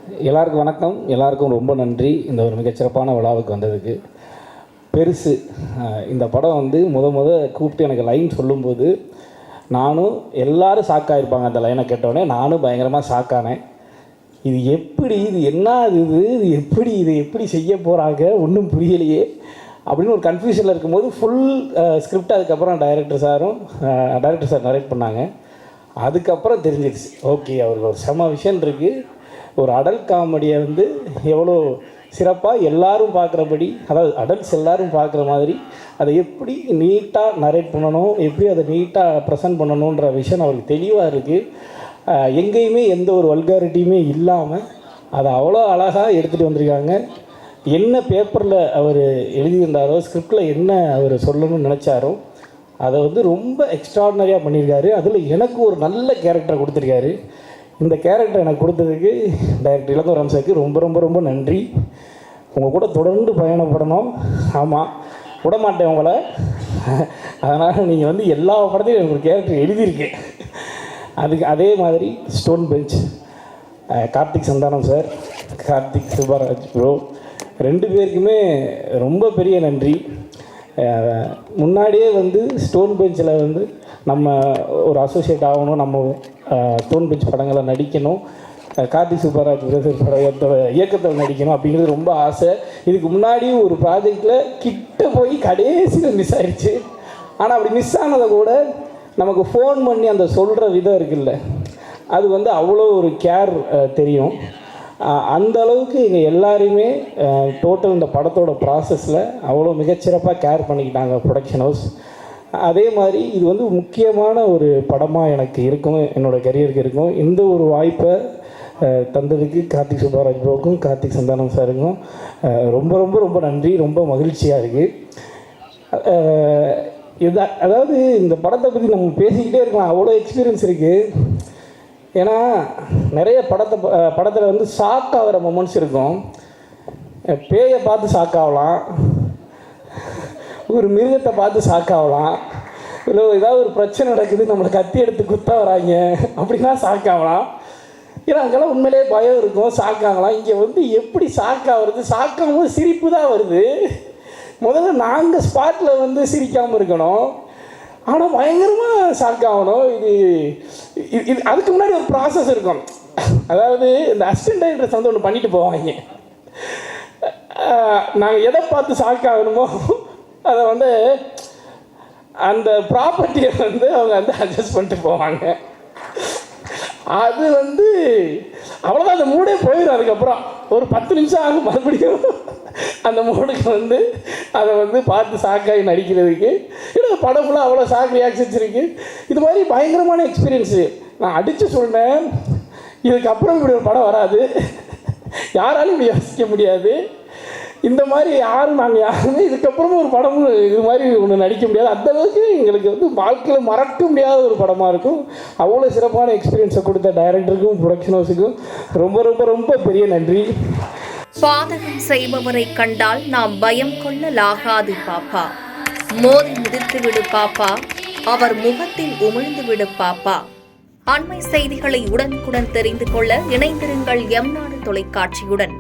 எல்லாருக்கும் வணக்கம். எல்லாருக்கும் ரொம்ப நன்றி இந்த ஒரு மிகச்சிறப்பான விழாவுக்கு வந்ததுக்கு. பெருசு இந்த படம் வந்து கூப்பிட்டு எனக்கு லைன் சொல்லும்போது நானும் எல்லோரும் ஷாக்காகிருப்பாங்க. அந்த லைனை கேட்டோடனே நானும் பயங்கரமாக ஷாக்கானேன். இது என்ன இதை எப்படி செய்ய போகிறாங்க ஒன்றும் புரியலையே அப்படின்னு ஒரு கன்ஃபியூஷனில் இருக்கும்போது ஃபுல் ஸ்கிரிப்ட் அதுக்கப்புறம் டைரக்டர் சார் நரேட் பண்ணாங்க. அதுக்கப்புறம் தெரிஞ்சிடுச்சு, ஓகே அவருக்கு ஒரு செம விஷயம் இருக்குது. ஒரு அடல்ட் காமெடியை வந்து எவ்வளோ சிறப்பாக எல்லோரும் பார்க்குறபடி, அதாவது அடல்ட்ஸ் எல்லோரும் பார்க்குற மாதிரி அதை எப்படி நீட்டாக நரேட் பண்ணணும், எப்படி அதை நீட்டாக ப்ரெசென்ட் பண்ணணுன்ற விஷயம் அவருக்கு தெளிவாக இருக்குது. எங்கேயுமே எந்த ஒரு வல்காரிட்டியுமே இல்லாமல் அதை அவ்வளோ அழகாக எடுத்துகிட்டு வந்திருக்காங்க. என்ன பேப்பரில் அவர் எழுதியிருந்தாரோ, ஸ்கிரிப்டில் என்ன அவர் சொல்லணும்னு நினச்சாரோ அதை வந்து ரொம்ப எக்ஸ்ட்ராடினரியாக பண்ணியிருக்காரு. அதில் எனக்கு ஒரு நல்ல கேரக்டரை கொடுத்துருக்காரு. இந்த கேரக்டர் எனக்கு கொடுத்ததுக்கு டைரக்டர் இளங்கோவன் சாருக்கு ரொம்ப ரொம்ப ரொம்ப நன்றி. உங்கள் கூட தொடர்ந்து பயணப்படணும். ஆமாம், விடமாட்டேன் உங்களை. அதனால் நீங்கள் வந்து எல்லா படத்தையும் எனக்கு ஒரு கேரக்டர் எழுதியிருக்கேன். அதே மாதிரி stone bench Karthik Santhanam sir, Karthik Subbaraj bro, 2 பேருக்குமே ரொம்ப பெரிய நன்றி. முன்னாடியே வந்து ஸ்டோன் பெஞ்சில் வந்து நம்ம ஒரு அசோசியேட் ஆகணும், நம்ம ஸ்டோன் பெஞ்ச் படங்களை நடிக்கணும், கார்த்திக் சுப்பராஜ் படத்தோட இயக்கத்தில் நடிக்கணும் அப்படிங்கிறது ரொம்ப ஆசை. இதுக்கு முன்னாடி ஒரு ப்ராஜெக்டில் கிட்ட போய் கடைசியில் மிஸ் ஆயிடுச்சு. ஆனால் அப்படி மிஸ் ஆனதை கூட நமக்கு ஃபோன் பண்ணி அந்த சொல்கிற விதம் இருக்குல்ல, அது வந்து அவ்வளோ ஒரு கேர் தெரியும். அந்த அளவுக்கு இங்கே எல்லாருமே டோட்டல் இந்த படத்தோட ப்ராசஸில் அவ்வளோ மிகச்சிறப்பாக கேர் பண்ணிக்கிட்டாங்க ப்ரொடக்ஷன் ஹவுஸ். அதே மாதிரி இது வந்து முக்கியமான ஒரு படமாக எனக்கு இருக்கும், என்னோடய கரியருக்கு இருக்கும். இந்த ஒரு வாய்ப்பை தந்ததுக்கு கார்த்திக் சுப்பராஜ் ப்ரோக்கும் கார்த்திக் சந்தானம் சாருக்கும் ரொம்ப ரொம்ப ரொம்ப நன்றி. ரொம்ப மகிழ்ச்சியாக இருக்குது. அதாவது இந்த படத்தை பற்றி நம்ம பேசிக்கிட்டே இருக்கலாம், அவ்வளோ எக்ஸ்பீரியன்ஸ் இருக்குது. ஏன்னா நிறைய படத்தில் வந்து ஷாக் ஆகிற மொமெண்ட்ஸ் இருக்கும். பேயை பார்த்து ஷாக் ஆகலாம், ஒரு மிருகத்தை பார்த்து ஷாக் ஆகலாம், இல்லை ஏதாவது ஒரு பிரச்சனை நடக்குது நம்மளை கத்தி எடுத்து குத்த வராங்க அப்படின்னா ஷாக் ஆகலாம். ஏன்னா அங்கெல்லாம் உண்மையிலே பயம் இருக்கும், ஷாக் ஆகலாம். இங்கே வந்து எப்படி ஷாக் ஆகுறது, ஷாக் ஆகும்போது சிரிப்பு தான் வருது. முதல்ல நாங்கள் ஸ்பாட்டில் வந்து சிரிக்காமல் இருக்கணும், ஆனால் பயங்கரமாக ஷாக் ஆகணும். இது அதுக்கு முன்னாடி ஒரு ப்ராசஸ் இருக்கும். அதாவது இந்த அசிஸ்டன்ட் டைரக்டர்ஸ் வந்து ஒன்று பண்ணிட்டு போவாங்க. நாங்கள் எதை பார்த்து ஷாக் ஆகணுமோ அதை வந்து அந்த ப்ராப்பர்ட்டியை வந்து அவங்க வந்து அட்ஜஸ்ட் பண்ணிட்டு போவாங்க. அது வந்து அவ்வளோதான், அந்த மூடே போயிடும். அதுக்கப்புறம் ஒரு 10 நிமிஷம் ஆகும் மறுபடியும் அந்த மூடுக்கு வந்து அதை வந்து பார்த்து ஷாக்காகி நடிக்கிறதுக்கு. ஏன்னா படம் ஃபுல்லாக அவ்வளோ ஷாக் ரியாக்ஷன்ஸ் இருக்குது. இது மாதிரி பயங்கரமான எக்ஸ்பீரியன்ஸு. நான் அடித்து சொன்னேன், இதுக்கப்புறம் இப்படி ஒரு படம் வராது, யாராலும் இப்படி யோசிக்க முடியாது. இந்த மாதிரி நாங்கள் யாருமே இதுக்கப்புறமும் ஒரு படமும் இது மாதிரி ஒன்று நடிக்க முடியாது. அந்தளவுக்கு எங்களுக்கு வந்து வாழ்க்கையில் மறக்க முடியாத ஒரு படமாக இருக்கும். அவ்வளோ சிறப்பான எக்ஸ்பீரியன்ஸை கொடுத்த டைரக்டருக்கும் ப்ரொடக்ஷன் ஹவுஸுக்கும் ரொம்ப ரொம்ப ரொம்ப பெரிய நன்றி. பாதகம் செய்பவரை கண்டால் நாம் பயம் கொள்ளலாகாது பாப்பா, மோதி மிதித்து விடு பாப்பா, அவர் முகத்தில் உமிழ்ந்து விடு பாப்பா. அண்மை செய்திகளை உடனுக்குடன் தெரிந்து கொள்ள இணைந்திருங்கள் எம் நாடு தொலைக்காட்சியுடன்.